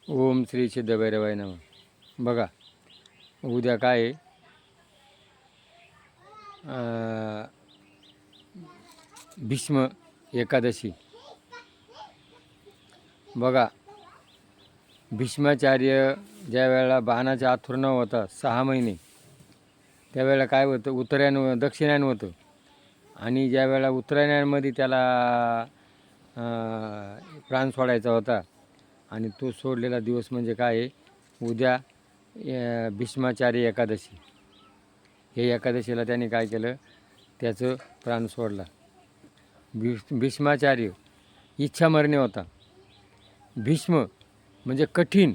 ओम श्री सिद्धभैरवाय नमः. बघा, उद्या काय आहे? भीष्म एकादशी. बघा, भीष्माचार्य ज्या वेळेला बाणाचा आथुर्ण होता 6 महिने, त्यावेळेला काय होतं, उत्तरायण दक्षिणायन होतं. आणि ज्या वेळेला उत्तरायणामध्ये त्याला प्राण सोडायचा होता, आणि तो सोडलेला दिवस म्हणजे काय आहे? उद्या भीष्माचार्य एकादशी. हे एकादशीला त्याने काय केलं? त्याचं प्राण सोडला. भीष्माचार्य इच्छामरणी होता. भीष्म म्हणजे कठीण.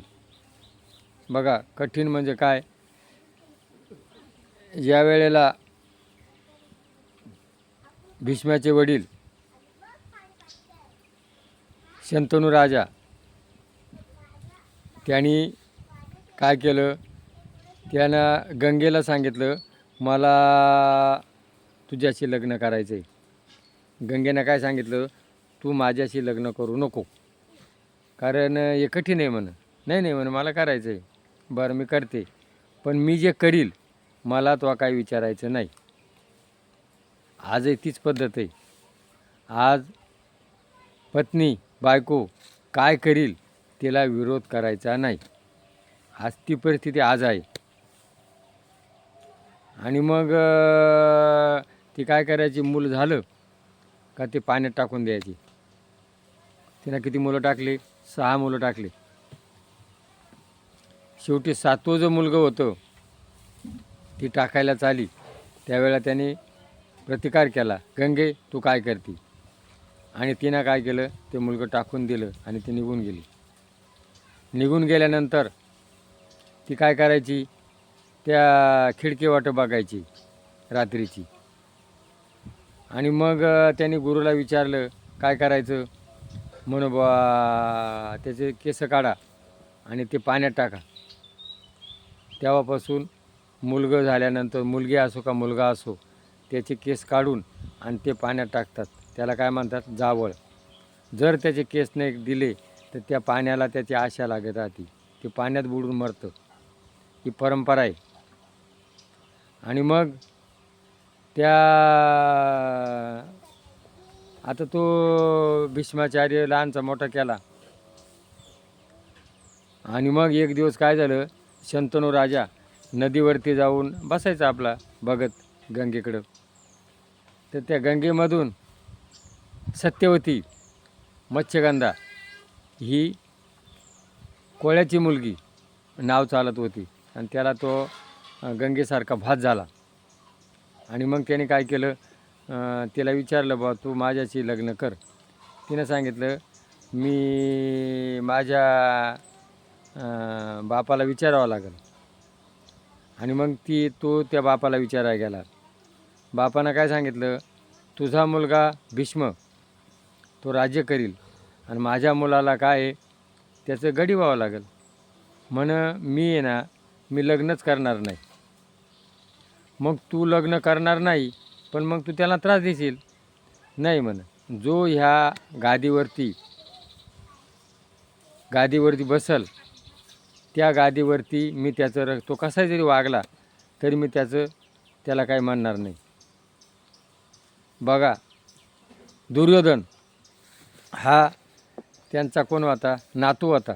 बघा, कठीण म्हणजे काय? ज्या वेळेला भीष्माचे वडील शंतनू राजा त्यांनी काय केलं? त्यानं गंगेला सांगितलं, मला तुझ्याशी लग्न करायचं आहे. गंगेनं काय सांगितलं? तू माझ्याशी लग्न करू नको, कारण हे कठीण आहे म्हण. नाही म्हण, मला करायचं आहे. बरं, मी करते, पण मी जे करील मला तो काय विचारायचं नाही. आजही तीच पद्धत आहे. आज पत्नी बायको काय करील तिला विरोध करायचा नाही. आज ती परिस्थिती आज आहे. आणि मग ती काय करायची? मूल झालं का ते पाण्यात टाकून द्यायची. तिनं किती मुलं टाकली? 6 मुलं टाकली. शेवटी 7वं जो मुलगा होतं ती टाकायला चाली, त्यावेळेला त्याने प्रतिकार केला, गंगे तू काय करते? आणि तिनं काय केलं? ते मुलगं टाकून दिलं आणि ती निघून गेली. निघून गेल्यानंतर ती काय करायची? त्या खिडकीवाट बघायची रात्रीची. आणि मग त्यांनी गुरुला विचारलं, काय करायचं? म्हणून बा त्याचे केस काढा आणि ते पाण्यात टाका. तेव्हापासून मुलगं झाल्यानंतर, मुलगी असो का मुलगा असो, त्याचे केस काढून आणि ते पाण्यात टाकतात. त्याला काय म्हणतात? जावळ. जर त्याचे केस नाही दिले तर त्या पाण्याला त्याची आशा लागत राहते, ते पाण्यात बुडून मरतं. ही परंपरा आहे. आणि मग त्या आता तो भीष्माचार्य लहानचा मोठा केला. आणि मग एक दिवस काय झालं? शंतनू राजा नदीवरती जाऊन बसायचा आपला बघत गंगेकडं. तर त्या गंगेमधून सत्यवती मत्स्यगंधा ही कोळ्याची मुलगी नाव चालत होती, आणि त्याला तो गंगेसारखा भास झाला. आणि मग त्याने काय केलं? तिला विचारलं, बा तू माझ्याशी लग्न कर. तिनं सांगितलं, मी माझ्या बापाला विचारावं लागेल. आणि मग तो त्या बापाला विचारायला गेला. बापानं काय सांगितलं? तुझा मुलगा भीष्म तो राज्य करील, आणि माझ्या मुलाला काय आहे, त्याचं गडी व्हावं लागेल. म्हण मी आहे ना, मी लग्नच करणार नाही. मग तू लग्न करणार नाही, पण मग तू त्याला त्रास देशील. नाही म्हण, जो ह्या गादीवरती बसल त्या गादीवरती मी त्याचं तो कसा जरी वागला तरी मी त्याला काय म्हणणार नाही. बघा, दुर्योधन हा त्यांचा कोण होता? नातू होता.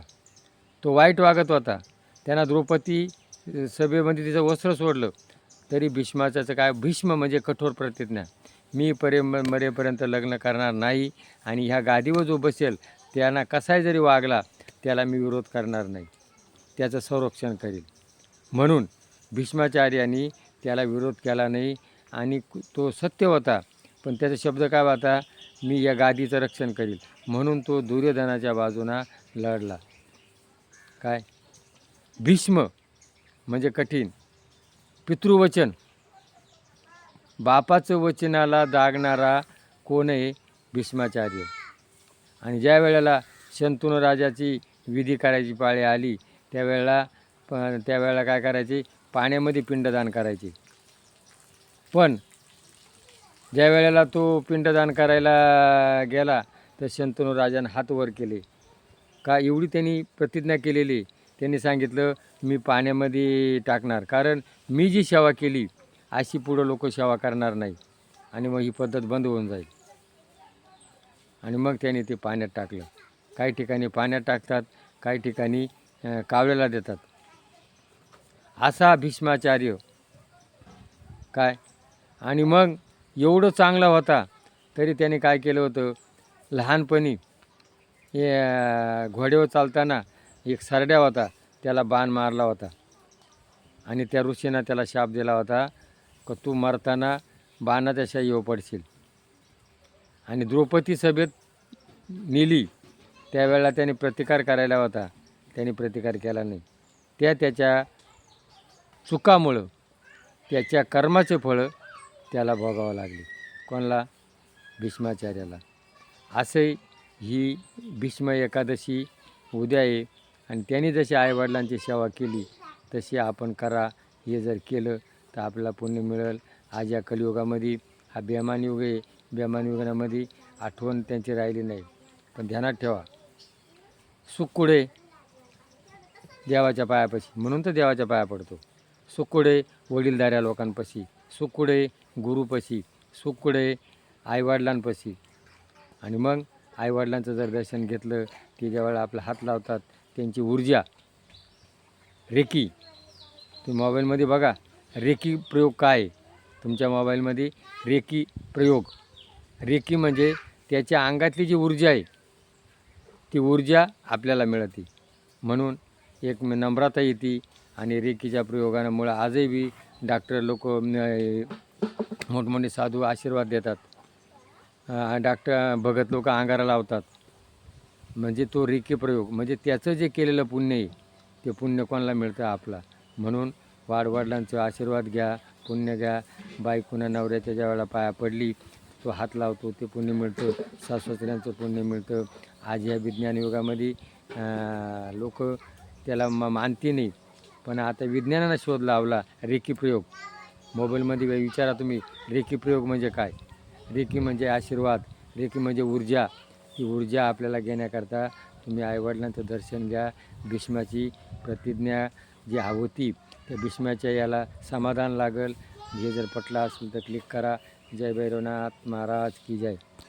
तो वाईट वागत होता. त्यांना द्रौपदी सभेमध्ये तिचं वस्त्र सोडलं तरी भीष्माचं काय? भीष्म म्हणजे कठोर प्रतिज्ञा, मी मरेपर्यंत लग्न करणार नाही, आणि ह्या गादीवर जो बसेल त्यांना कसाही जरी वागला त्याला मी विरोध करणार नाही, त्याचं संरक्षण करील. म्हणून भीष्माचार्यांनी त्याला विरोध केला नाही. आणि तो सत्य होता, पण त्याचा शब्द काय होता? मी या गादीचं रक्षण करील. म्हणून तो दुर्योधनाच्या बाजूनं लढला. काय? भीष्म म्हणजे कठीण. पितृवचन, बापाचं वचनाला दागणारा कोण आहे? भीष्माचार्य. आणि ज्या वेळेला शंतनू राजाची विधी करायची पाळी आली त्यावेळेला काय करायचे? पाण्यामध्ये पिंडदान करायचे. पण ज्या वेळेला तो पिंडदान करायला गेला तर शंतनू राजानं हात वर केले का एवढी त्यांनी प्रतिज्ञा केलेली. त्यांनी सांगितलं मी पाण्यामध्ये टाकणार, कारण मी जी सेवा केली अशी पुढं लोक सेवा करणार नाही आणि मग ही पद्धत बंद होऊन जाईल. आणि मग त्यांनी ते पाण्यात टाकलं. काही ठिकाणी पाण्यात टाकतात, काही ठिकाणी कावळ्याला देतात. असा भीष्माचार्य काय. आणि मग एवढं चांगला होता तरी त्याने काय केलं होतं, लहानपणी घोड्यावर चालताना एक सरड्या होता, त्याला बाण मारला होता आणि त्या ऋषीनं त्याला शाप दिला होता का तू मरताना बाणाच्या शाईवर पडशील. आणि द्रौपदी सभेत नेली त्यावेळेला त्याने प्रतिकार करायला होता, त्याने प्रतिकार केला नाही. त्याच्या चुकामुळं त्याच्या कर्माचे फळं त्याला भोगावं लागले. कोणाला? भीष्माचार्याला. असे ही भीष्म एकादशी उद्या आहे आणि त्यांनी जशी आईवडिलांची सेवा केली तशी आपण करा. हे जर केलं तर आपल्याला पुण्य मिळेल. आज या कलियुगामध्ये हा बेमान युग आहे. बेमान युगामध्ये आठवण त्यांची राहिली नाही. पण ध्यानात ठेवा, सुख कुठे? देवाच्या पायापाशी. म्हणून तर देवाच्या पाया पडतो. सुख कुठे? वडीलधाऱ्या लोकांपाशी. सुख कुठे? गुरुपाशी. सुख कुठे? आईवडिलांपाशी. आणि मग आईवडिलांचं जर दर्शन घेतलं की ज्यावेळेला आपला हात लावतात त्यांची ऊर्जा रेकी. तुम्ही मोबाईलमध्ये बघा रेकी प्रयोग काय आहे. तुमच्या मोबाईलमध्ये रेकी प्रयोग. रेकी म्हणजे त्याच्या अंगातली जी ऊर्जा आहे ती ऊर्जा आपल्याला मिळते. म्हणून एक नम्रता येते आणि रेकीच्या प्रयोगामुळं आजही बी डॉक्टर लोक मोठमोठे साधू आशीर्वाद देतात. डॉक्टर भगत लोक अंगारा लावतात. म्हणजे तो रेकी प्रयोग म्हणजे त्याचं जे केलेलं पुण्य आहे ते पुण्य कोणाला मिळतं? आपला. म्हणून वाडवडिलांचा आशीर्वाद घ्या, पुण्य घ्या. बायकोना नवऱ्याच्या ज्या वेळेला पाया पडली तो हात लावतो ते पुण्य मिळतं. सासुसऱ्यांचं पुण्य मिळतं. आज या विज्ञान युगामध्ये लोक त्याला मानते नाही, पण आता विज्ञानानं शोध लावला रेकी प्रयोग. मोबाईलमध्ये विचारा तुम्ही रेकी प्रयोग म्हणजे काय. रेकी म्हणजे आशीर्वाद, रेकी म्हणजे ऊर्जा. ही ऊर्जा आपल्याला घेण्याकरता तुम्ही आईवडिलांचं दर्शन घ्या. भीष्माची प्रतिज्ञा जी होती त्या भीष्माच्या याला समाधान लागेल. हे जर पटलं असेल तर क्लिक करा. जय भैरवनाथ महाराज की जय.